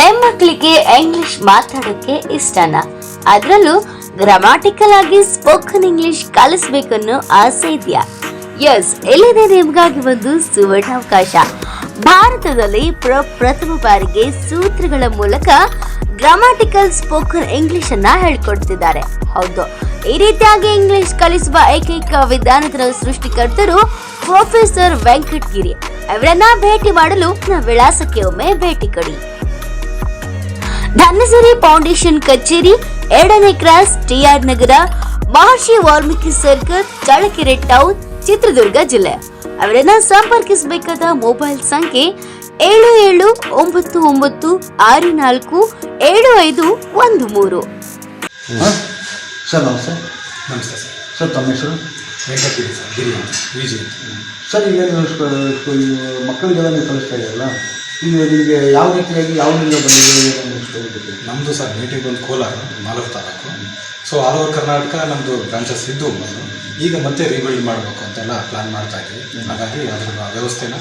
ನಿಮ್ಮ ಮಕ್ಕಳಿಗೆ ಇಂಗ್ಲಿಷ್ ಮಾತಾಡೋಕೆ ಇಷ್ಟನಾ? ಅದರಲ್ಲೂ ಗ್ರಾಮ್ಯಾಟಿಕಲ್ ಆಗಿ ಸ್ಪೋಕನ್ ಇಂಗ್ಲಿಷ್ ಕಲಿಸ್ಬೇಕನ್ನೋ ಆಸೆ ಇದೆಯಾ? ಎಸ್, ಇಲ್ಲಿದೆ ನಿಮಗಾಗಿ ಒಂದು ಸುವರ್ಣಾವಕಾಶ. ಭಾರತದಲ್ಲಿ ಪ್ರಥಮ ಬಾರಿಗೆ ಸೂತ್ರಗಳ ಮೂಲಕ ಗ್ರಾಮ್ಯಾಟಿಕಲ್ ಸ್ಪೋಕನ್ ಇಂಗ್ಲಿಷ್ ಅನ್ನ ಹೇಳ್ಕೊಡ್ತಿದ್ದಾರೆ. ಹೌದು, ಈ ರೀತಿಯಾಗಿ ಇಂಗ್ಲಿಷ್ ಕಲಿಸುವ ಏಕೈಕ ವಿಧಾನದ ಸೃಷ್ಟಿಕರ್ತರು ಪ್ರೊಫೆಸರ್ ವೆಂಕಟಗಿರಿ. ಅವರನ್ನ ಭೇಟಿ ಮಾಡಲು ವಿಳಾಸಕ್ಕೆ ಒಮ್ಮೆ ಭೇಟಿ ಕೊಡಿ. ಧನಸಿರಿ ಫೌಂಡೇಶನ್ ಕಚೇರಿ, 2ನೇ ಕ್ರಾಸ್, ಟಿಆರ್ ನಗರ, ಮಹರ್ಷಿ ವಾಲ್ಮೀಕಿ ಸರ್ಕಲ್, ಚಳ್ಳಕೆರೆ ಟೌನ್, ಚಿತ್ರದುರ್ಗ ಜಿಲ್ಲೆ. ಅವರನ್ನ ಸಂಪರ್ಕಿಸಬೇಕಾದ ಮೊಬೈಲ್ ಸಂಖ್ಯೆ 7799647513. ಸರ್ ನಮಸ್ತೆ. ನಮಸ್ತೆ ಸರ್. ಸರ್ ತಮ್ಮ ಹೆಸರು? ವೆಂಕಟಗಿರಿ ಸರ್, ಗಿರಿ ಅಂತ, ವಿಜಯ್. ಸರ್, ಈಗ ಮಕ್ಕಳಿಗೆಲ್ಲ ನೀವು ಕಲಿಸ್ತಾ ಇದ್ದೀರಲ್ಲ, ಈಗ ನಿಮಗೆ ಯಾವ ರೀತಿಯಾಗಿ ಯಾವನಿಂದ ಬಂದಿದೆ? ನಮ್ಮದು ಸರ್ ನೇಟಿವ್ ಒಂದು Kolar, Malur taluk. So all over Karnataka ನಮ್ಮದು ಬ್ರಾಂಚಸ್ ಇದ್ದು ಮೊದಲು. ಈಗ ಮತ್ತೆ ರೀಬಿಲ್ಡ್ ಮಾಡಬೇಕು ಅಂತೆಲ್ಲ ಪ್ಲ್ಯಾನ್ ಮಾಡ್ತಾ ಇದ್ದೀವಿ. ಹಾಗಾಗಿ ಅದರ ವ್ಯವಸ್ಥೆನ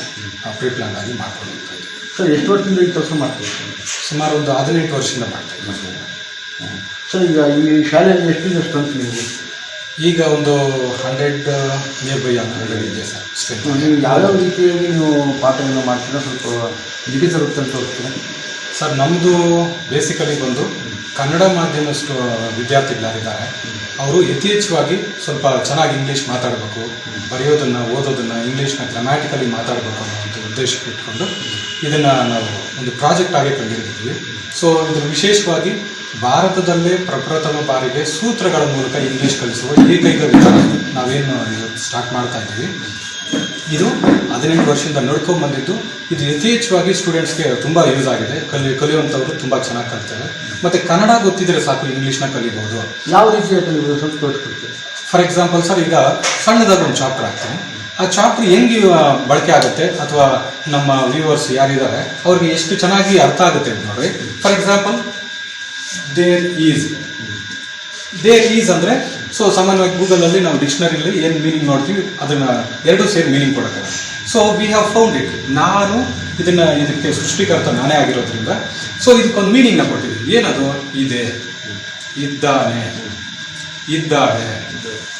ಪ್ರೀ ಪ್ಲ್ಯಾನ್ ಆಗಿ ಮಾಡ್ಕೊಂಡು ಹೋಗ್ತಾ ಇದ್ದೀವಿ. ಸರ್, ಎಷ್ಟು ವರ್ಷದಿಂದ ಈ ಕೆಲಸ ಮಾಡ್ತೀವಿ? ಸುಮಾರು ಒಂದು 18 ವರ್ಷದಿಂದ ಮಾಡ್ತಾ ಇದ್ದೀವಿ. ಸರ್, ಈಗ ಈ ಶಾಲೆಯಲ್ಲಿ ಎಷ್ಟು ಸ್ಟ್ರೆಂತ್ ನಿಮಗೆ? ಈಗ ಒಂದು 100 ನಿಯರ್ ಬೈ 100 ಇದೆ ಸರ್ ಸ್ಟ್ರೆಂತ್. ನೀವು ಯಾವ್ಯಾವ ರೀತಿಯಾಗಿ ನೀವು ಪಾಠವನ್ನು ಮಾಡ್ತೀರಾ? ಸ್ವಲ್ಪ ಲಿಖಿತ ರೂಪದಲ್ಲಿ ತೋರಿಸ್ತೀರಾ? ಸರ್, ನಮ್ಮದು ಬೇಸಿಕಲಿ ಬಂದು ಕನ್ನಡ ಮಾಧ್ಯಮ ವಿದ್ಯಾರ್ಥಿಗಳಾಗಿದ್ದಾರೆ. ಅವರು ಯಥೇಚ್ಛವಾಗಿ ಸ್ವಲ್ಪ ಚೆನ್ನಾಗಿ ಇಂಗ್ಲೀಷ್ ಮಾತಾಡಬೇಕು, ಬರೆಯೋದನ್ನು ಓದೋದನ್ನು ಇಂಗ್ಲೀಷ್ನ ಗ್ರಾಮ್ಯಾಟಿಕಲಿ ಮಾತಾಡಬೇಕು ಅನ್ನೋ ಒಂದು ಉದ್ದೇಶಕ್ಕೆ ಇಟ್ಕೊಂಡು ಇದನ್ನು ನಾವು ಒಂದು ಪ್ರಾಜೆಕ್ಟ್ ಆಗಿ ಕಂಡಿದ್ದೀವಿ. ಸೊ ಇದ್ರ ವಿಶೇಷವಾಗಿ ಭಾರತದಲ್ಲೇ ಪ್ರಪ್ರಥಮ ಬಾರಿಗೆ ಸೂತ್ರಗಳ ಮೂಲಕ ಇಂಗ್ಲೀಷ್ ಕಲಿಸುವ ಏಕೈಕ ವಿಧಾನ ನಾವೇನು ಸ್ಟಾರ್ಟ್ ಮಾಡ್ತಾ ಇದ್ದೀವಿ. ಇದು 18 ವರ್ಷದಿಂದ ನಡ್ಕೊಂಡು ಬಂದಿದ್ದು. ಇದು ಯಥೇಚ್ಛವಾಗಿ ಸ್ಟೂಡೆಂಟ್ಸ್ಗೆ ತುಂಬ ಯೂಸ್ ಆಗಿದೆ. ಕಲಿಯುವಂಥವ್ರು ತುಂಬ ಚೆನ್ನಾಗಿ ಕಲಿತಾರೆ. ಮತ್ತು ಕನ್ನಡ ಗೊತ್ತಿದ್ರೆ ಸಾಕು, ಇಂಗ್ಲೀಷ್ನ ಕಲಿಬೋದು. ಯಾವ ರೀತಿಯಾಗಿ ಕಲಿಬೋದು ಸ್ವಲ್ಪ ತೋರಿಸ್ಕೊಡ್ತೀವಿ? ಫಾರ್ ಎಕ್ಸಾಂಪಲ್ ಸರ್, ಈಗ ಸಣ್ಣದಾಗಿ ಒಂದು ಚಾಪ್ಟರ್ ಆಗ್ತದೆ. ಆ ಚಾಪ್ಟರ್ ಹೆಂಗೆ ಬಳಕೆ ಆಗುತ್ತೆ ಅಥವಾ ನಮ್ಮ ವ್ಯೂವರ್ಸ್ ಯಾರಿದ್ದಾರೆ ಅವ್ರಿಗೆ ಎಷ್ಟು ಚೆನ್ನಾಗಿ ಅರ್ಥ ಆಗುತ್ತೆ ಅಂತ ನೋಡ್ರಿ. ಫಾರ್ ಎಕ್ಸಾಂಪಲ್, ದೇರ್ ಈಸ್ ಅಂದರೆ, ಸೊ ಸಾಮಾನ್ಯವಾಗಿ ಗೂಗಲಲ್ಲಿ ನಾವು ಡಿಕ್ಷನರಿಲಿ ಏನು ಮೀನಿಂಗ್ ನೋಡ್ತೀವಿ ಅದನ್ನು ಎರಡೂ ಸೇರಿ ಮೀನಿಂಗ್ ಕೊಡೋಕ್ಕಾಗಲ್ಲ. So we have found it. ನಾನು ಇದಕ್ಕೆ ಸೃಷ್ಟಿಕರ್ತ ನಾನೇ ಆಗಿರೋದ್ರಿಂದ ಸೊ ಇದಕ್ಕೊಂದು ಮೀನಿಂಗ್ನ ಕೊಟ್ಟಿದ್ದೀವಿ. ಏನದು? ಇದೆ, ಇದ್ದಾನೆ, ಇದ್ದಾಳೆ,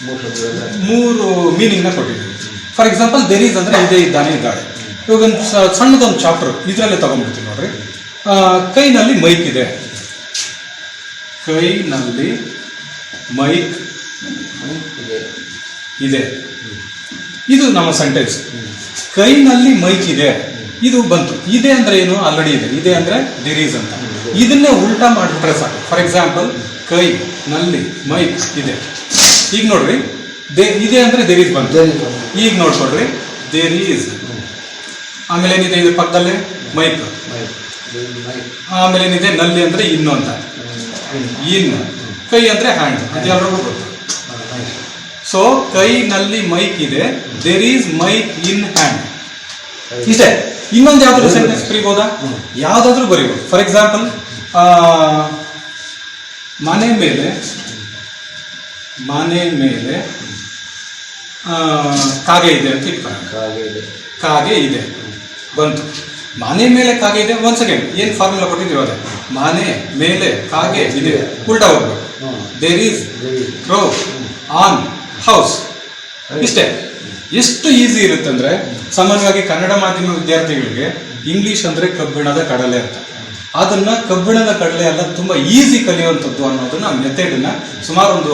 3 ಮೀನಿಂಗ್ನ ಕೊಟ್ಟಿದ್ದೀವಿ. ಫಾರ್ ಎಕ್ಸಾಂಪಲ್, ದೇರ್ ಈಸ್ ಅಂದರೆ ಇದೆ, ಇದ್ದಾನೆ, ಇದ್ದಾಳೆ. ಇವಾಗ ಒಂದು ಸಣ್ಣದೊಂದು ಚಾಪ್ಟರ್ ಇದರಲ್ಲೇ ತಗೊಂಡ್ಬಿಡ್ತೀವಿ ನೋಡ್ರಿ. ಕೈನಲ್ಲಿ ಮೈಕ್ ಇದೆ, ಕೈನಲ್ಲಿ ಮೈಕ್ ಇದೆ. ಇದು ನಮ್ಮ ಸೆಂಟೆನ್ಸ್. ಕೈನಲ್ಲಿ ಮೈಕ್ ಇದೆ, ಇದು ಬಂತು. ಇದೆ ಅಂದ್ರೆ ಏನು? ಆಲ್ರೆಡಿ ಇದೆ. ಇದೆ ಅಂದ್ರೆ ದೇರ್ ಈಸ್ ಅಂತ. ಇದನ್ನೇ ಉಲ್ಟಾ ಮಾಡಿಬಿಟ್ರೆ ಸಾಕು. ಫಾರ್ ಎಕ್ಸಾಂಪಲ್, ಕೈ ನಲ್ಲಿ ಮೈಕ್ ಇದೆ. ಈಗ ನೋಡ್ರಿ, ಇದೆ ಅಂದ್ರೆ ದೇರ್ ಈಸ್ ಬಂತು. ಈಗ ನೋಡ್ಕೊಡ್ರಿ, ದೇರ್ ಈಸ್. ಆಮೇಲೆ ಏನಿದೆ ಇದ್ರ ಪಕ್ಕದಲ್ಲೇ? ಮೈಕ್. ಆಮೇಲೆ ಏನಿದೆ? ನಲ್ಲಿ ಅಂದ್ರೆ ಇನ್ನು ಅಂತ. ಇನ್. ಕೈ ಅಂದ್ರೆ ಹ್ಯಾಂಡ್. ಅದೆಲ್ಲರಿಗೂ ಗೊತ್ತು. ಸೊ ಕೈನಲ್ಲಿ ಮೈಕ್ ಇದೆ, there is mic in hand. ಇಷ್ಟೇ. ಇನ್ನೊಂದು ಯಾವ್ದಾದ್ರು ಸೆಂಟೆನ್ಸ್ ಬರೀಬೋದಾ? ಯಾವ್ದಾದ್ರು ಬರೀಬೋದು. ಫಾರ್ ಎಕ್ಸಾಂಪಲ್, ಮನೆ ಮೇಲೆ ಕಾಗೆ ಇದೆ ಅಂತ ಇಟ್ಕೊಳ್ಳೋಣ. ಕಾಗೆ ಇದೆ ಬಂತು. ಮನೆ ಮೇಲೆ ಕಾಗೆ ಇದೆ. ಒಂದ್ ಸೆಕೆಂಡ್, ಏನ್ ಫಾರ್ಮುಲಾ ಕೊಟ್ಟಿದ್ದೀವಿ ಅದೇ. ಮನೆ ಮೇಲೆ ಕಾಗೆ ಇದೆ, ಉಲ್ಟಾ ಹೋಗ್ಬೇಕು. There is crow on house. ಇಷ್ಟೇ. ಎಷ್ಟು ಈಸಿ ಇರುತ್ತೆ ಅಂದ್ರೆ, ಸಾಮಾನ್ಯವಾಗಿ ಕನ್ನಡ ಮಾಧ್ಯಮ ವಿದ್ಯಾರ್ಥಿಗಳಿಗೆ ಇಂಗ್ಲಿಷ್ ಅಂದ್ರೆ ಕಬ್ಬಿಣದ ಕಡಲೆ ಅಂತ. ಅದನ್ನ ಕಬ್ಬಿಣದ ಕಡಲೆ ಅಲ್ಲ, ತುಂಬಾ ಈಸಿ ಕಲಿಯುವಂಥದ್ದು ಅನ್ನೋದನ್ನ ಮೆಥಡನ್ನ ಸುಮಾರು ಒಂದು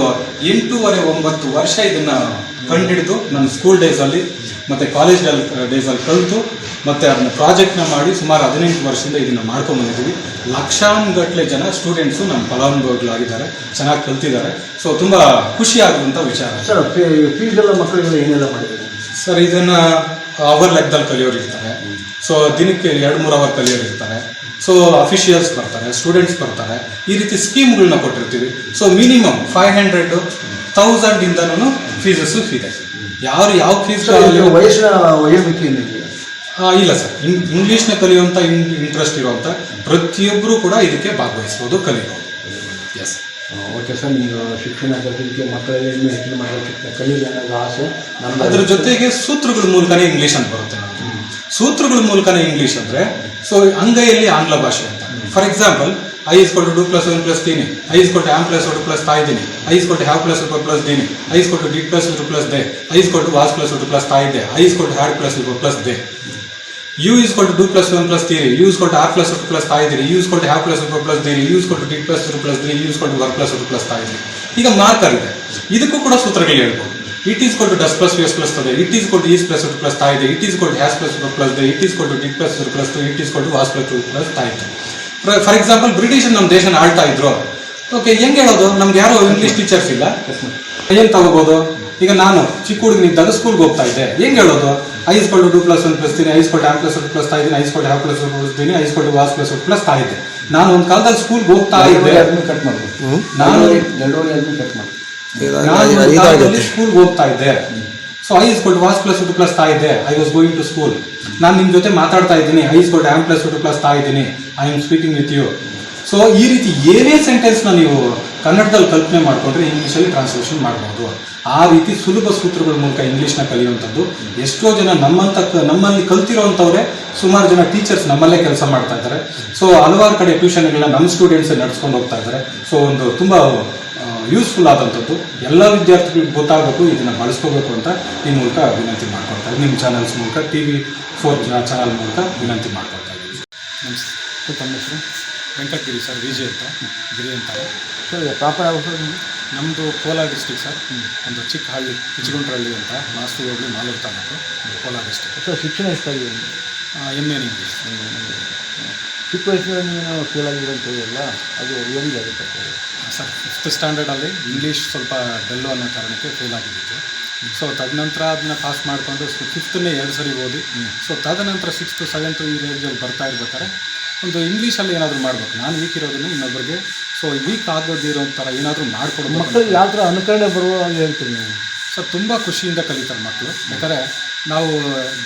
8-9 ವರ್ಷ ಇದನ್ನ ಕಂಡಿಡಿದು ನನ್ನ ಸ್ಕೂಲ್ ಡೇಸ್ ಅಲ್ಲಿ ಮತ್ತೆ ಕಾಲೇಜ್ ಡೇಸ್ ಅಲ್ಲಿ ಕಲಿತು ಮತ್ತೆ ಅದನ್ನ ಪ್ರಾಜೆಕ್ಟ್ನ ಮಾಡಿ ಸುಮಾರು 18 ವರ್ಷದಿಂದ ಇದನ್ನ ಮಾಡ್ಕೊಂಡ್ ಬಂದಿದ್ದೀವಿ. ಲಕ್ಷಾನುಗಟ್ಟಲೆ ಜನ ಸ್ಟೂಡೆಂಟ್ಸು ನಮ್ಮ ಫಲಾನುಭವಿಗಳಾಗಿದ್ದಾರೆ, ಚೆನ್ನಾಗಿ ಕಲ್ತಿದ್ದಾರೆ. ಸೊ ತುಂಬಾ ಖುಷಿ ಆಗುವಂಥ ವಿಚಾರ. ಸರ್, ಫೀಸ್ ಎಲ್ಲ ಮಕ್ಕಳಿಗೆಲ್ಲ ಏನೆಲ್ಲ ಮಾಡಿದ್ದಾರೆ ಸರ್? ಇದನ್ನ ಅವರ್ ಲೆಕ್ಕದಲ್ಲಿ ಕಲಿಯೋರು ಇರ್ತಾರೆ. ಸೊ ದಿನಕ್ಕೆ 2-3 ಅವರ್ ಕಲಿಯೋರು ಇರ್ತಾರೆ. ಸೊ ಅಫಿಷಿಯಲ್ಸ್ ಬರ್ತಾರೆ, ಸ್ಟೂಡೆಂಟ್ಸ್ ಬರ್ತಾರೆ. ಈ ರೀತಿ ಸ್ಕೀಮ್ಗಳನ್ನ ಕೊಟ್ಟಿರ್ತೀವಿ. ಸೊ ಮಿನಿಮಮ್ 500-1000 ಇಂದನೂ ಫೀಸಸ್ ಇದೆ. ಯಾವ ಫೀಸ್? ವಯಸ್ಸಿನ ವಯೋಮಿತಿ ಇಲ್ಲ ಸರ್. ಇಂಗ್ಲೀಷ್ನ ಕಲಿಯುವಂಥ ಇಂಟ್ರೆಸ್ಟ್ ಇರುವಂಥ ಪ್ರತಿಯೊಬ್ಬರು ಕೂಡ ಇದಕ್ಕೆ ಭಾಗವಹಿಸ್ಬೋದು, ಕಲಿಬೋದು. ಎಸ್. ಓಕೆ ಸರ್, ನೀವು ಶಿಕ್ಷಣ ಕಲಿಕೆ ಮಕ್ಕಳಿಗೆ ಇನ್ನೂ ಹೆಚ್ಚಿನ ಮಕ್ಕಳ ಶಿಕ್ಷಣ ಕಲೀಲಿ ಅನ್ನೋದು ಆಸೆ ನಮ್ದು. ಅದ್ರ ಜೊತೆಗೆ ಸೂತ್ರಗಳ ಮೂಲಕನೇ ಇಂಗ್ಲೀಷ್ ಅಂತ ಬರುತ್ತೆ ನಮಗೆ. ಸೂತ್ರಗಳ ಮೂಲಕನೇ ಇಂಗ್ಲಿಷ್ ಅಂದ್ರೆ ಸೊ ಅಂಗೈಯಲ್ಲಿ ಆಂಗ್ಲ ಭಾಷೆ ಅಂತ. For example, I is equal to 2 plus 1 plus 3, I is equal to am plus 1 plus 5, I is equal to have plus 1 plus dini, I is equal to did plus 1 plus de, I is equal to was plus 1 plus 5 de, I is equal to had plus 1 plus de. U is equal to 2 plus 1 plus 3, U is equal to r plus 1 plus 5, U is equal to have plus 1 plus dini, U is equal to did plus 1 plus dini, U is equal to work plus 1 plus 5. ಈಗ marker ಇದೆ, ಇದಕ್ಕೂ ಕೂಡ ಸೂತ್ರಗಳು ಹೇಳ್ಬೋದು. It is equal to does plus vs plus tade, it is equal to is plus 1 plus tade, it is equal to has plus 1 plus de, it is equal to did plus 1 plus 2, it is equal to was plus 2 plus tade. For example, British ನಮ್ಮ ದೇಶನ ಆಳ್ತಾ ಇದ್ರು. Okay, ಹೆಂಗೆ ಹೇಳೋದು? ನಮ್ಗೆ ಯಾರೋ English teachers ಇಲ್ಲ, ಏನು ತಗೋಬೋದು? ಈಗ ನಾನು ಚಿಕ್ಕ ಹುಡುಗನಿದ್ದಾಗ ಸ್ಕೂಲ್ಗೆ ಹೋಗ್ತಾ ಇದ್ದೆ, ಹೆಂಗೆ ಹೇಳೋದು? I is equal to 2 plus 1 plus 3, I is equal to am plus 1 plus 5, I is equal to have plus 1 plus 3, I is equal to was plus 1 plus ತಾಯಿದ್ದೆ. ನಾನು ಒಂದು ಕಾಲದಲ್ಲಿ ಸ್ಕೂಲ್ಗೆ ಹೋಗ್ತಾ ಇದ್ದೆ, ಕಟ್ ಮಾಡ್ಬೋದು. ನಾನು ಎರಡೂವರೆ ಆದ್ಮೇಲೆ ಕಟ್ ಮಾಡಿ. ಸ್ಕೂಲ್ಗೆ ಹೋಗ್ತಾ ಇದ್ದೆ. So I is equal to was plus 1 plus ತಾಯಿದ್ದೆ, I was going to school. ನಾನು ನಿಮ್ಮ ಜೊತೆ ಮಾತಾಡ್ತಾ ಇದ್ದೀನಿ, I is equal to am plus 1 plus ತಾಯಿದ್ದೀನಿ, I am speaking with you. So ಈ ರೀತಿ ಏನೇ ಸೆಂಟೆನ್ಸ್ನ ನೀವು ಕನ್ನಡದಲ್ಲಿ ಕಲ್ಪನೆ ಮಾಡಿಕೊಂಡ್ರೆ ಇಂಗ್ಲೀಷಲ್ಲಿ ಟ್ರಾನ್ಸ್ಲೇಷನ್ ಮಾಡ್ಬೋದು. ಆ ರೀತಿ ಸುಲಭ ಸೂತ್ರಗಳ ಮೂಲಕ ಇಂಗ್ಲೀಷ್ನ ಕಲಿಯುವಂಥದ್ದು. ಎಷ್ಟೋ ಜನ ನಮ್ಮಲ್ಲಿ ಕಲ್ತಿರೋವಂಥವ್ರೆ ಸುಮಾರು ಜನ ಟೀಚರ್ಸ್ ನಮ್ಮಲ್ಲೇ ಕೆಲಸ ಮಾಡ್ತಾ ಇದ್ದಾರೆ. ಸೊ ಹಲವಾರು ಕಡೆ ಟ್ಯೂಷನ್ಗಳನ್ನ ನಮ್ಮ ಸ್ಟೂಡೆಂಟ್ಸೇ ನಡ್ಸ್ಕೊಂಡು ಹೋಗ್ತಾ ಇದ್ದಾರೆ. ಸೊ ಒಂದು ತುಂಬ ಯೂಸ್ಫುಲ್ ಆದಂಥದ್ದು. ಎಲ್ಲ ವಿದ್ಯಾರ್ಥಿಗಳಿಗೆ ಗೊತ್ತಾಗಬೇಕು, ಇದನ್ನು ಬಳಸ್ಕೋಬೇಕು ಅಂತ ಈ ಮೂಲಕ ವಿನಂತಿ ಮಾಡ್ಕೊಳ್ತಾ ಇದ್ದೀನಿ. ನಿಮ್ಮ ಚಾನಲ್ಸ್ ಮೂಲಕ TV4 ಚಾನಲ್ ಮೂಲಕ ವಿನಂತಿ ಮಾಡ್ಕೊಳ್ತಾ ಇದ್ದೀನಿ. ನಮಸ್ತೆ, ತಮ್ಮ ಹೆಸರು? ವೆಂಕಟಗಿರಿ ಸರ್, ವಿಜಯ್ ಅಂತ, ಗಿರಿ ಅಂತಾರೆ ಸರ್. ಪ್ರಾಪರ್ ಯಾವ ಸರ್ ನಿಮ್ಮದು? ನಮ್ಮದು ಕೋಲಾರ ಡಿಸ್ಟಿಕ್ ಸರ್. ಒಂದು ಚಿಕ್ಕ ಹಳ್ಳಿ, ಕಿಚ್ಚಗುಂಟ್ರಹಳ್ಳಿ ಅಂತ, ಮಾಸ್ತಿ ಹೋಬಳಿ, ಮಾಲೂರು ತಾಲೂಕು, ಕೋಲಾರ ಡಿಸ್ಟಿಕ್. ಸರ್, ಶಿಕ್ಷಣ ಎಷ್ಟಾಗಿದೆ? MA English. ಚಿಕ್ಕ ವಯಸ್ಸಿನಲ್ಲಿ ನೀವೇನೋ ಫೇಲ್ ಆಗಿರೋ ಅಂತ ಹೇಳಿಲ್ಲ, ಅದು ಏನಿಗೆ ಆಗುತ್ತೆ ಸರ್? 5th ಸ್ಟ್ಯಾಂಡರ್ಡಲ್ಲಿ ಇಂಗ್ಲೀಷ್ ಸ್ವಲ್ಪ ಡೆಲ್ಲು ಅನ್ನೋ ಕಾರಣಕ್ಕೆ ಫೇಲ್ ಆಗಿದ್ದಿತ್ತು. ಸೊ ತದನಂತರ ಅದನ್ನ ಪಾಸ್ ಮಾಡಿಕೊಂಡು 5thನೇ 2 ಸರಿ ಓದಿ, ಸೊ ತದನಂತರ 6th 7th ಈ ರೇಂಜಲ್ಲಿ ಬರ್ತಾ ಇರ್ಬೇಕಾದ್ರೆ ಒಂದು ಇಂಗ್ಲೀಷಲ್ಲಿ ಏನಾದರೂ ಮಾಡಬೇಕು. ನಾನು ವೀಕ್ ಇರೋದನ್ನು ಇನ್ನೊಬ್ಬರಿಗೆ ಸೊ ವೀಕ್ ಆಗೋದಿರೋ ಥರ ಏನಾದರೂ ಮಾಡಿಕೊಡ್ಬೇಕು. ಮಕ್ಕಳಿಗೆ ಯಾವ ಥರ ಅನುಕರಣೆ ಬರುವ ಹಾಗೆ ಹೇಳ್ತೀವಿ ನೀವು? ಸರ್, ತುಂಬ ಖುಷಿಯಿಂದ ಕಲಿತಾರೆ ಮಕ್ಕಳು. ಯಾಕಂದರೆ ನಾವು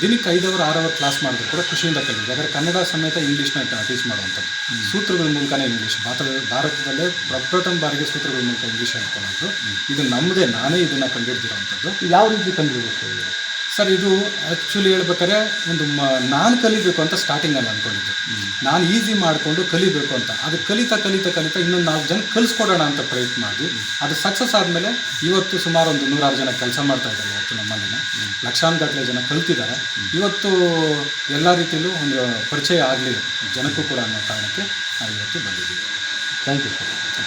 ದಿನಕ್ಕೆ 5 hour 6 hour ಕ್ಲಾಸ್ ಮಾಡಿದ್ರು ಕೂಡ ಖುಷಿಯಿಂದ ಕಲಿತೀವಿ. ಯಾಕಂದರೆ ಕನ್ನಡ ಸಮೇತ ಇಂಗ್ಲೀಷ್ನ ಟೀಚ್ ಮಾಡುವಂಥದ್ದು. ಸೂತ್ರಗಳ ಮೂಲಕನೇ ಇಂಗ್ಲೀಷ್ ಭಾರತದಲ್ಲೇ ಪ್ರಪ್ರಥಮ ಬಾರಿಗೆ ಸೂತ್ರಗಳ ಮೂಲಕ ಇಂಗ್ಲೀಷ್ ಹೇಳ್ಕೊಳ್ಳೋದು ಇದು ನಮ್ಮದೇ, ನಾನೇ ಇದನ್ನು ಕಂಡುಹಿಡ್ದಿರೋವಂಥದ್ದು. ಯಾವ ರೀತಿ ಕಂಡುಹಿಡಿಬೇಕು ಸರ್? ಇದು ಆ್ಯಕ್ಚುಲಿ ಹೇಳ್ಬೇಕಾದ್ರೆ ಒಂದು ನಾನು ಕಲಿಬೇಕು ಅಂತ ಸ್ಟಾರ್ಟಿಂಗಲ್ಲಿ ಅಂದ್ಕೊಂಡಿದ್ದೆ. ನಾನು ಈಸಿ ಮಾಡಿಕೊಂಡು ಕಲಿಬೇಕು ಅಂತ. ಅದು ಕಲಿತಾ ಇನ್ನೊಂದು 4 ಜನ ಕಲಿಸ್ಕೊಡೋಣ ಅಂತ ಪ್ರಯತ್ನ ಮಾಡಿ ಅದು ಸಕ್ಸಸ್ ಆದಮೇಲೆ ಇವತ್ತು ಸುಮಾರು ಒಂದು 106 ಜನ ಕೆಲಸ ಮಾಡ್ತಾ ಇದ್ದಾರೆ. ಇವತ್ತು ನಮ್ಮಲ್ಲಿನ ಲಕ್ಷಾನುಗಟ್ಟಲೆ ಜನ ಕಲ್ತಿದ್ದಾರೆ. ಇವತ್ತು ಎಲ್ಲ ರೀತಿಯಲ್ಲೂ ಒಂದು ಪರಿಚಯ ಆಗಲಿ ಜನಕ್ಕೂ ಕೂಡ ಅನ್ನೋ ಕಾರಣಕ್ಕೆ ನಾವು ಇವತ್ತು ಬಂದಿದ್ದೀವಿ. Thank you sir.